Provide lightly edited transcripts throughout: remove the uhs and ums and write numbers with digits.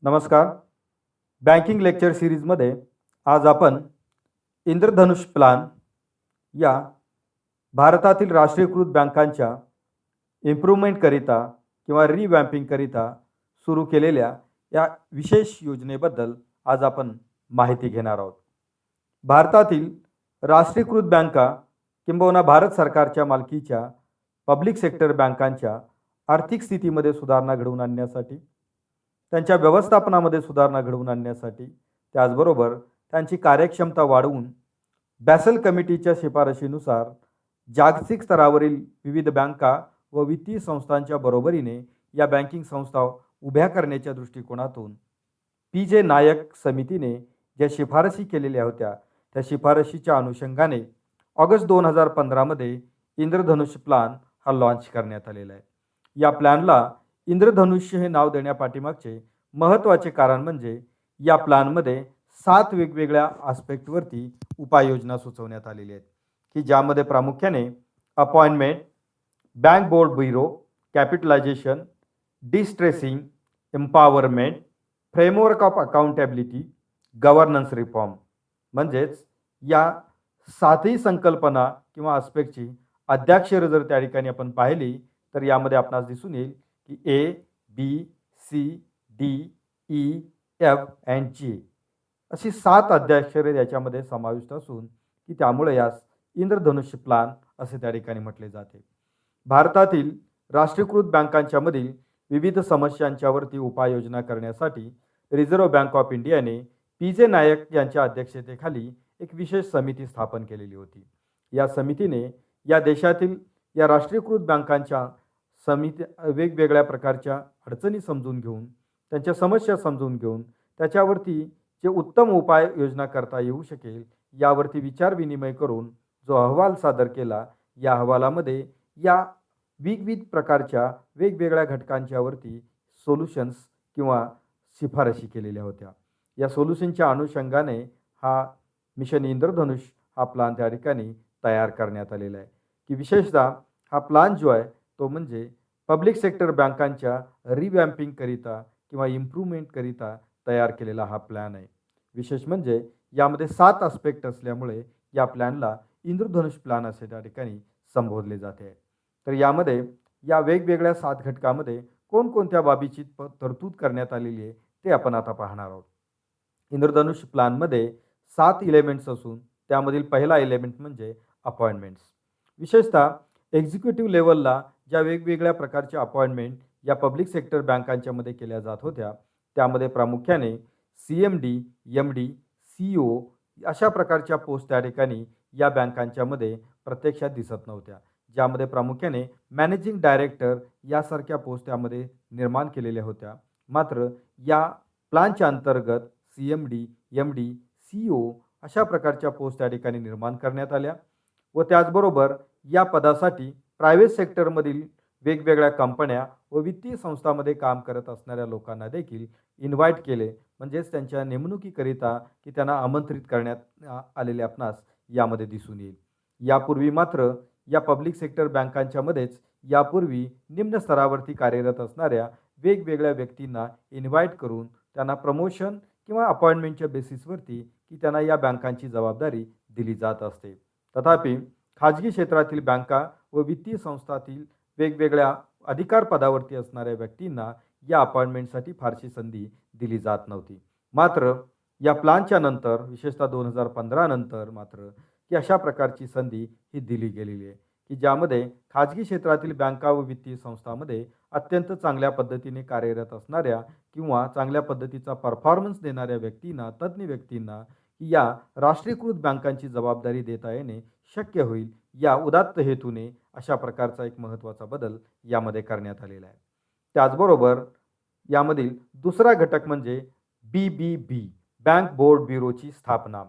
नमस्कार. Banking lecture सिरीजमध्ये आज आपण इंद्रधनुष प्लान या भारतातील राष्ट्रीयकृत बँकांच्या इम्प्रूव्हमेंटकरिता किंवा रिवॅम्पिंगकरिता सुरू केलेल्या या विशेष योजनेबद्दल आज आपण माहिती घेणार आहोत. भारतातील राष्ट्रीयकृत बँका किंबहुना भारत सरकारच्या मालकीच्या पब्लिक सेक्टर बँकांच्या आर्थिक स्थितीमध्ये सुधारणा घडवून आणण्यासाठी, त्यांच्या व्यवस्थापनामध्ये सुधारणा घडवून आणण्यासाठी, त्याचबरोबर त्यांची कार्यक्षमता वाढवून बॅसल कमिटीच्या शिफारशीनुसार जागतिक स्तरावरील विविध बँका व वित्तीय संस्थांच्या बरोबरीने या बँकिंग संस्था उभ्या करण्याच्या दृष्टिकोनातून PJ नायक समितीने ज्या शिफारशी केलेल्या होत्या त्या शिफारशीच्या अनुषंगाने ऑगस्ट 2015 मध्ये इंद्रधनुष प्लान हा लॉन्च करण्यात आलेला आहे. या प्लॅनला इंद्रधनुष्य हे नाव देण्यापाठीमागचे महत्त्वाचे कारण म्हणजे या प्लॅनमध्ये 7 वेगवेगळ्या आस्पेक्टवरती उपाययोजना सुचवण्यात आलेली आहेत की ज्यामध्ये प्रामुख्याने appointment, bank board bureau, capitalisation, distressing, empowerment, framework of accountability, governance reform म्हणजेच या 7ही संकल्पना किंवा आस्पेक्टची अद्याक्षरं जर त्या ठिकाणी आपण पाहिली तर यामध्ये आपणास दिसून येईल की A, B, C, D, E, F and G अशी 7 अद्याक्षरे याच्यामध्ये समाविष्ट असून की त्यामुळे यास इंद्रधनुष्य प्लान असे त्या ठिकाणी म्हटले जाते. भारतातील राष्ट्रीयकृत बँकांच्या मधील विविध समस्यांच्यावरती उपाययोजना करण्यासाठी रिझर्व्ह बँक ऑफ इंडियाने PJ नायक यांच्या अध्यक्षतेखाली एक विशेष समिती स्थापन केलेली होती. या समितीने या देशातील या राष्ट्रीयकृत बँकांच्या वेगवेगळ्या प्रकारच्या अडचणी समजून घेऊन, त्यांच्या समस्या समजून घेऊन त्याच्यावरती जे उत्तम उपाय योजना करता येऊ शकेल यावरती विचार विनिमय करून जो अहवाल सादर केला, या अहवालामध्ये या विविध प्रकारच्या वेगवेगळ्या घटकांच्यावरती सोल्युशन्स किंवा शिफारशी केलेल्या होत्या. या सोल्युशनच्या अनुषंगाने हा मिशन इंद्रधनुष हा प्लान त्या ठिकाणी तयार करण्यात आलेला आहे की विशेषतः हा प्लान जो आहे तो म्हणजे पब्लिक सेक्टर बँकांच्या रिवॅम्पिंगकरिता किंवा इम्प्रूव्हमेंटकरिता तयार केलेला हा प्लॅन आहे. विशेष म्हणजे यामध्ये 7 आस्पेक्ट असल्यामुळे या प्लॅनला इंद्रधनुष प्लॅन असे त्या ठिकाणी संबोधले जाते. तर यामध्ये या वेगवेगळ्या 7 घटकामध्ये कोणकोणत्या बाबीची तरतूद करण्यात आलेली आहे ते आपण आता पाहणार आहोत. इंद्रधनुष प्लॅनमध्ये 7 एलिमेंट्स असून त्यामधील पहिला एलिमेंट म्हणजे अपॉइंटमेंट्स. विशेषतः एक्झिक्युटिव्ह लेवलला ज्या वेगवेगळ्या प्रकारच्या अपॉइंटमेंट या पब्लिक सेक्टर बँकांच्या मध्ये केल्या जात होत्या त्यामध्ये प्रामुख्याने CMD, MD, CEO अशा प्रकारच्या पोस्ट त्या ठिकाणी या बँकांच्या मध्ये प्रत्यक्षात दिसत नव्हत्या, ज्यामध्ये प्रामुख्याने मॅनेजिंग डायरेक्टर यासारख्या पोस्ट त्यामध्ये निर्माण केलेल्या होत्या. मात्र या प्लॅनच्या अंतर्गत CMD, MD, CEO अशा प्रकारच्या पोस्ट त्या ठिकाणी निर्माण करण्यात आल्या व त्याचबरोबर या पदासाठी प्रायव्हेट सेक्टरमधील वेगवेगळ्या कंपन्या व वित्तीय संस्थांमध्ये काम करत असणाऱ्या लोकांना देखील इन्व्हाइट केले, म्हणजेच त्यांच्या नेमणुकीकरिता की त्यांना आमंत्रित करण्यात आलेले आपणास यामध्ये दिसून येईल. यापूर्वी मात्र या पब्लिक सेक्टर बँकांच्या मध्येच यापूर्वी निम्न स्तरावरती कार्यरत असणाऱ्या वेगवेगळ्या व्यक्तींना इन्व्हाइट करून त्यांना प्रमोशन किंवा अपॉइंटमेंटच्या बेसिसवरती की त्यांना या बँकांची जबाबदारी दिली जात असते. तथापि खाजगी क्षेत्रातील बँका व वित्तीय संस्थातील वेगवेगळ्या अधिकार पदावरती असणाऱ्या व्यक्तींना या अपॉइंटमेंटसाठी फारशी संधी दिली जात नव्हती. मात्र या प्लॅनच्या नंतर विशेषतः 2015 नंतर मात्र की अशा प्रकारची संधी ही दिली गेलेली आहे की ज्यामध्ये खाजगी क्षेत्रातील बँका व वित्तीय संस्थांमध्ये अत्यंत चांगल्या पद्धतीने कार्यरत असणाऱ्या किंवा चांगल्या पद्धतीचा परफॉर्मन्स देणाऱ्या व्यक्तींना, तज्ज्ञ व्यक्तींना या राष्ट्रीयकृत बँकांची जबाबदारी देता येणे शक्य होईल या उदात्त हेतूने अशा प्रकारचा एक महत्त्वाचा बदल यामध्ये करण्यात आलेला आहे. त्याचबरोबर यामधील दुसरा घटक म्हणजे BBB बँक बोर्ड ब्युरोची स्थापना.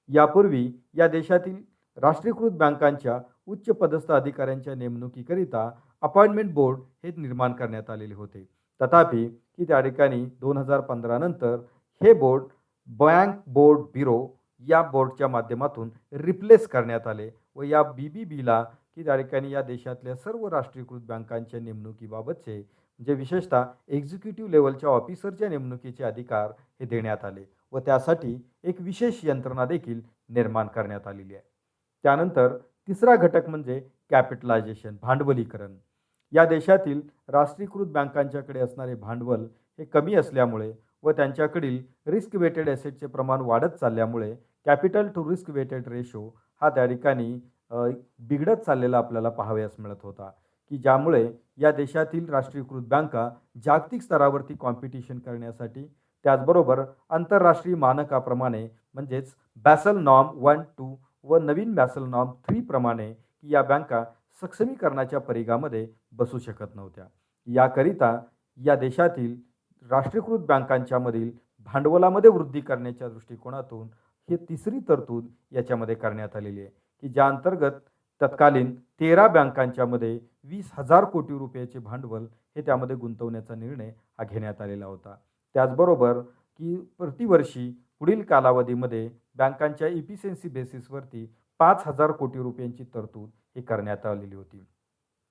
यापूर्वी या देशातील राष्ट्रीयकृत बँकांच्या उच्च पदस्थ अधिकाऱ्यांच्या नेमणुकीकरिता अपॉइंटमेंट बोर्ड हे निर्माण करण्यात आलेले होते. तथापि की त्या ठिकाणी 2015 नंतर हे बोर्ड बँक बोर्ड ब्युरो या बोर्डच्या माध्यमातून रिप्लेस करण्यात आले व या BBBला की त्या ठिकाणी या देशातल्या सर्व राष्ट्रीयकृत बँकांच्या नेमणुकीबाबतचे म्हणजे विशेषतः एक्झिक्युटिव्ह लेव्हलच्या ऑफिसरच्या नेमणुकीचे अधिकार हे देण्यात आले व त्यासाठी एक विशेष यंत्रणा देखील निर्माण करण्यात आलेली आहे. त्यानंतर तिसरा घटक म्हणजे कॅपिटलायझेशन, भांडवलीकरण. या देशातील राष्ट्रीयकृत बँकांच्याकडे असणारे भांडवल हे कमी असल्यामुळे व त्यांच्याकडील रिस्क वेटेड ॲसेटचे प्रमाण वाढत चालल्यामुळे capital to risk weighted ratio हा त्या ठिकाणी बिघडत चाललेला आपल्याला पाहावयास मिळत होता, की ज्यामुळे या देशातील राष्ट्रीयकृत बँका जागतिक स्तरावरती कॉम्पिटिशन करण्यासाठी त्याचबरोबर आंतरराष्ट्रीय मानकाप्रमाणे म्हणजेच बॅसल नॉर्म 1-2 व नवीन बॅसल नॉर्म 3 प्रमाणे या बँका सक्षमीकरणाच्या परिघामध्ये बसू शकत नव्हत्या. याकरिता या देशातील राष्ट्रीयकृत बँकांच्यामधील भांडवलामध्ये वृद्धी करण्याच्या दृष्टिकोनातून ही तिसरी तरतूद याच्यामध्ये करण्यात आलेली आहे, की ज्या अंतर्गत तत्कालीन 13 बँकांच्यामध्ये 20,000 कोटी रुपयाचे भांडवल हे त्यामध्ये गुंतवण्याचा निर्णय हा घेण्यात आलेला होता. त्याचबरोबर की प्रतिवर्षी पुढील कालावधीमध्ये बँकांच्या इफिशियन्सी बेसिसवरती 5,000 कोटी रुपयांची तरतूद ही करण्यात आलेली होती.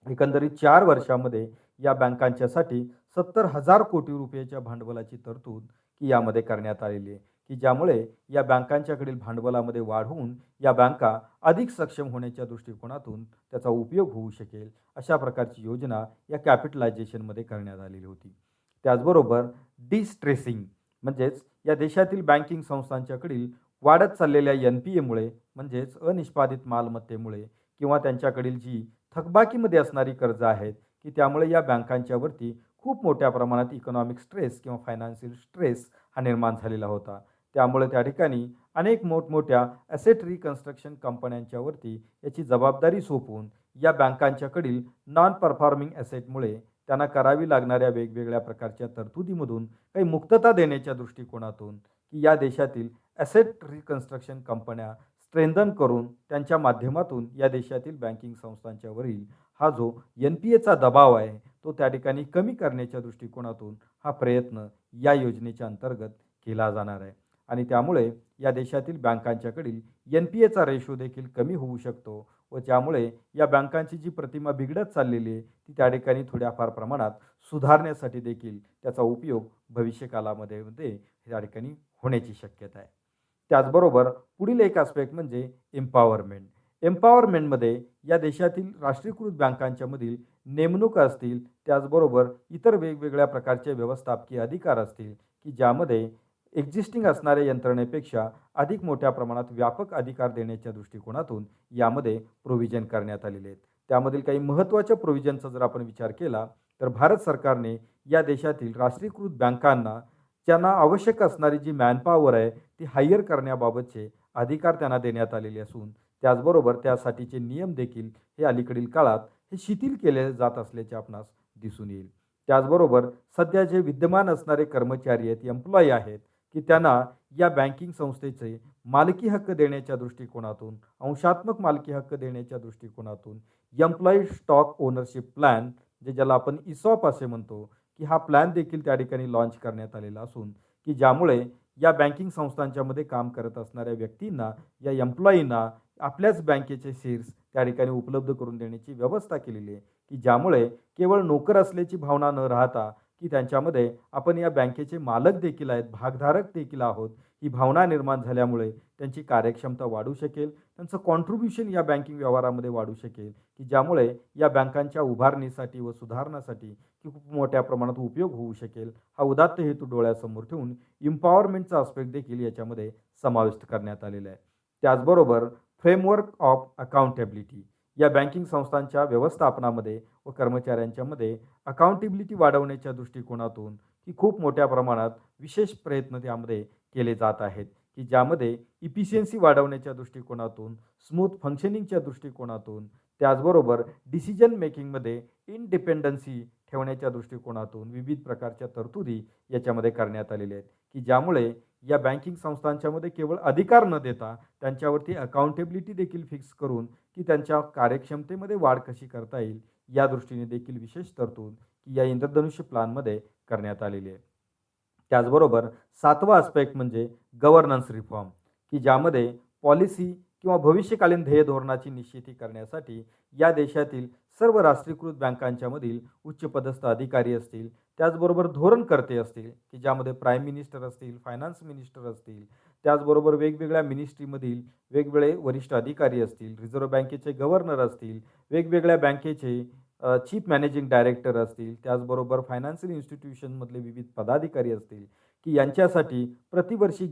एकंदरीत 4 वर्षामध्ये या बँकांच्यासाठी 70,000 कोटी रुपयाच्या भांडवलाची तरतूद की यामध्ये करण्यात आलेली आहे, की ज्यामुळे या बँकांच्याकडील भांडवलामध्ये वाढ होऊन या बँका अधिक सक्षम होण्याच्या दृष्टिकोनातून त्याचा उपयोग होऊ शकेल अशा प्रकारची योजना या कॅपिटलायझेशनमध्ये करण्यात आलेली होती. त्याचबरोबर डिस्ट्रेसिंग म्हणजेच या देशातील बँकिंग संस्थांच्याकडील वाढत चाललेल्या NPAमुळे म्हणजेच अनिष्पादित मालमत्तेमुळे किंवा त्यांच्याकडील जी थकबाकीमध्ये असणारी कर्ज आहेत की त्यामुळे या बँकांच्यावरती खूप मोठ्या प्रमाणात इकॉनॉमिक स्ट्रेस किंवा फायनान्शियल स्ट्रेस हा निर्माण झालेला होता. त्यामुळे त्या ठिकाणी अनेक मोठमोठ्या ॲसेट रिकन्स्ट्रक्शन कंपन्यांच्यावरती याची जबाबदारी सोपवून या बँकांच्याकडील नॉन परफॉर्मिंग ॲसेटमुळे त्यांना करावी लागणाऱ्या वेगवेगळ्या प्रकारच्या तरतुदीमधून काही मुक्तता देण्याच्या दृष्टिकोनातून की या देशातील ॲसेट रिकन्स्ट्रक्शन कंपन्या स्ट्रेंथन करून त्यांच्या माध्यमातून या देशातील बँकिंग संस्थांच्यावरील हा जो NPAचा दबाव आहे तो त्या ठिकाणी कमी करण्याच्या दृष्टिकोनातून हा प्रयत्न या योजनेच्या अंतर्गत केला जाणार आहे आणि त्यामुळे या देशातील बँकांच्याकडील NPAचा रेशो देखील कमी होऊ शकतो व त्यामुळे या बँकांची जी प्रतिमा बिघडत चाललेली आहे ती त्या ठिकाणी थोड्याफार प्रमाणात सुधारण्यासाठी देखील त्याचा उपयोग भविष्यकालामध्ये त्या ठिकाणी होण्याची शक्यता आहे. त्याचबरोबर पुढील एक आस्पेक्ट म्हणजे एम्पॉवरमेंट. एम्पॉवरमेंटमध्ये या देशातील राष्ट्रीयकृत बँकांच्यामधील नेमणुका असतील, त्याचबरोबर इतर वेगवेगळ्या प्रकारचे व्यवस्थापकीय अधिकार असतील, की ज्यामध्ये एक्झिस्टिंग असणाऱ्या यंत्रणेपेक्षा अधिक मोठ्या प्रमाणात व्यापक अधिकार देण्याच्या दृष्टिकोनातून यामध्ये प्रोव्हिजन करण्यात आलेले आहेत. त्यामधील काही महत्त्वाच्या प्रोव्हिजनचा जर आपण विचार केला तर भारत सरकारने या देशातील राष्ट्रीयकृत बँकांना त्यांना आवश्यक असणारी जी मॅनपॉवर आहे ती हायर करण्याबाबतचे अधिकार त्यांना देण्यात आलेले असून त्याचबरोबर त्यासाठीचे नियम देखील हे अलीकडील काळात हे शिथिल केले जात असल्याचे आपणास दिसून येईल. त्याचबरोबर सध्या जे विद्यमान असणारे कर्मचारी आहेत, एम्प्लॉई आहेत, की त्यांना या बँकिंग संस्थेचे मालकी हक्क देण्याच्या दृष्टिकोनातून, अंशात्मक मालकी हक्क देण्याच्या दृष्टिकोनातून एम्प्लॉई स्टॉक ओनरशिप प्लॅन जे ज्याला आपण ESOP असे म्हणतो की हा प्लॅन देखील त्या ठिकाणी लॉन्च करण्यात आलेला असून की ज्यामुळे या बँकिंग संस्थांच्यामध्ये काम करत असणाऱ्या व्यक्तींना या एम्प्लॉईंना आपल्याच बँकेचे शेअर्स त्या ठिकाणी उपलब्ध करून देण्याची व्यवस्था केलेली आहे, की ज्यामुळे केवळ नोकर असल्याची भावना न राहता की त्यांच्यामध्ये आपण या बँकेचे मालक देखील आहेत, भागधारक देखील आहोत ही भावना निर्माण झाल्यामुळे त्यांची कार्यक्षमता वाढू शकेल, त्यांचं कॉन्ट्रिब्युशन या बँकिंग व्यवहारामध्ये वाढू शकेल, की ज्यामुळे या बँकांच्या उभारणीसाठी व सुधारणासाठी की खूप मोठ्या प्रमाणात उपयोग होऊ शकेल. हा उदात्त हेतू डोळ्यासमोर ठेवून एम्पॉवरमेंटचा आस्पेक्ट देखील याच्यामध्ये समाविष्ट करण्यात आलेला आहे. त्याचबरोबर फ्रेमवर्क ऑफ अकाउंटेबिलिटी या बँकिंग संस्थांच्या व्यवस्थापनामध्ये व कर्मचाऱ्यांच्यामध्ये अकाउंटेबिलिटी वाढवण्याच्या दृष्टिकोनातून की खूप मोठ्या प्रमाणात विशेष प्रयत्न त्यामध्ये केले जात आहेत, की ज्यामध्ये इफिशियन्सी वाढवण्याच्या दृष्टिकोनातून, स्मूथ फंक्शनिंगच्या दृष्टिकोनातून, त्याचबरोबर डिसिजन मेकिंगमध्ये इंडिपेंडन्सी ठेवण्याच्या दृष्टिकोनातून विविध प्रकारच्या तरतुदी याच्यामध्ये करण्यात आलेल्या आहेत, की ज्यामुळे या बँकिंग संस्थांच्यामध्ये केवळ अधिकार न देता त्यांच्यावरती अकाउंटेबिलिटी देखील फिक्स करून की त्यांच्या कार्यक्षमतेमध्ये वाढ कशी करता येईल या दृष्टीने देखील विशेष तरतूद की या इंद्रधनुष्य प्लॅनमध्ये करण्यात आलेली आहे. त्याचबरोबर 7वा आस्पेक्ट म्हणजे गव्हर्नन्स रिफॉर्म, की ज्यामध्ये पॉलिसी किंवा भविष्यकालीन ध्येय धोरणाची निश्चिती करण्यासाठी या देशातील सर्व राष्ट्रीयकृत बँकांच्या मधील उच्चपदस्थ अधिकारी असतील, त्याचबरोबर धोरणकर्ते असतील, की ज्यामध्ये प्राईम मिनिस्टर असतील, फायनान्स मिनिस्टर असतील, त्याचबरोबर वेगवेगळ्या मिनिस्ट्रीमधील वेगवेगळे वरिष्ठ अधिकारी असतील, रिझर्व्ह बँकेचे गव्हर्नर असतील, वेगवेगळ्या बँकेचे चीफ मॅनेजिंग डायरेक्टर असतील, त्याचबरोबर फायनान्शियल इन्स्टिट्यूशनमधले विविध पदाधिकारी असतील, की यांच्यासाठी प्रतिवर्षी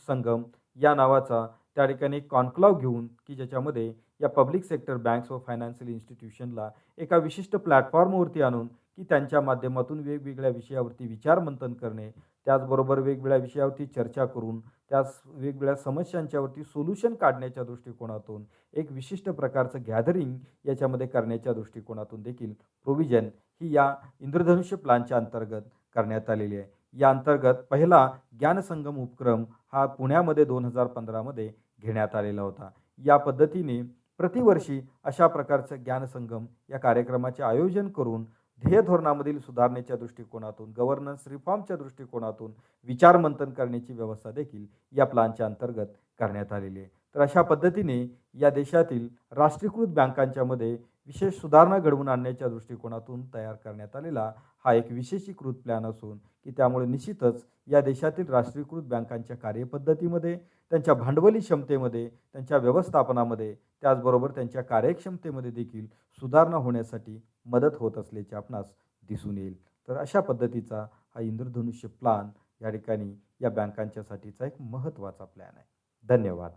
संगम या नावाचा त्या ठिकाणी कॉन्क्लेव्ह घेऊन, की ज्याच्यामध्ये या पब्लिक सेक्टर बँक्स व फायनान्शियल इन्स्टिट्यूशनला एका विशिष्ट प्लॅटफॉर्मवरती आणून, की त्यांच्या माध्यमातून वेगवेगळ्या विषयावरती विचारमंथन करणे, त्याचबरोबर वेगवेगळ्या विषयावरती चर्चा करून त्यास वेगवेगळ्या समस्यांच्यावरती सोल्युशन काढण्याच्या दृष्टिकोनातून एक विशिष्ट प्रकारचं गॅदरिंग याच्यामध्ये करण्याच्या दृष्टिकोनातून देखील प्रोव्हिजन ही या इंद्रधनुष्य प्लॅनच्या अंतर्गत करण्यात आलेली आहे. या अंतर्गत पहिला ज्ञानसंगम उपक्रम हा पुण्यामध्ये 2015 मध्ये घेण्यात आलेला होता. या पद्धतीने प्रतिवर्षी अशा प्रकारचं ज्ञानसंगम या कार्यक्रमाचे आयोजन करून ध्येय धोरणामधील सुधारणेच्या दृष्टिकोनातून, गव्हर्नन्स रिफॉर्मच्या दृष्टिकोनातून विचारमंथन करण्याची व्यवस्था देखील या प्लॅनच्या अंतर्गत करण्यात आलेली आहे. तर अशा पद्धतीने या देशातील राष्ट्रीयकृत बँकांच्यामध्ये विशेष सुधारणा घडवून आणण्याच्या दृष्टिकोनातून तयार करण्यात आलेला हा एक विशेषीकृत प्लॅन असून, की त्यामुळे निश्चितच या देशातील राष्ट्रीयकृत बँकांच्या कार्यपद्धतीमध्ये, त्यांच्या भांडवली क्षमतेमध्ये, त्यांच्या व्यवस्थापनामध्ये, त्याचबरोबर त्यांच्या कार्यक्षमतेमध्ये देखील सुधारणा होण्यासाठी मदत होत असल्याचे आपणास दिसून येईल. तर अशा पद्धतीचा हा इंद्रधनुष्य प्लॅन या ठिकाणी या बँकांच्यासाठीचा एक महत्त्वाचा प्लॅन आहे. धन्यवाद.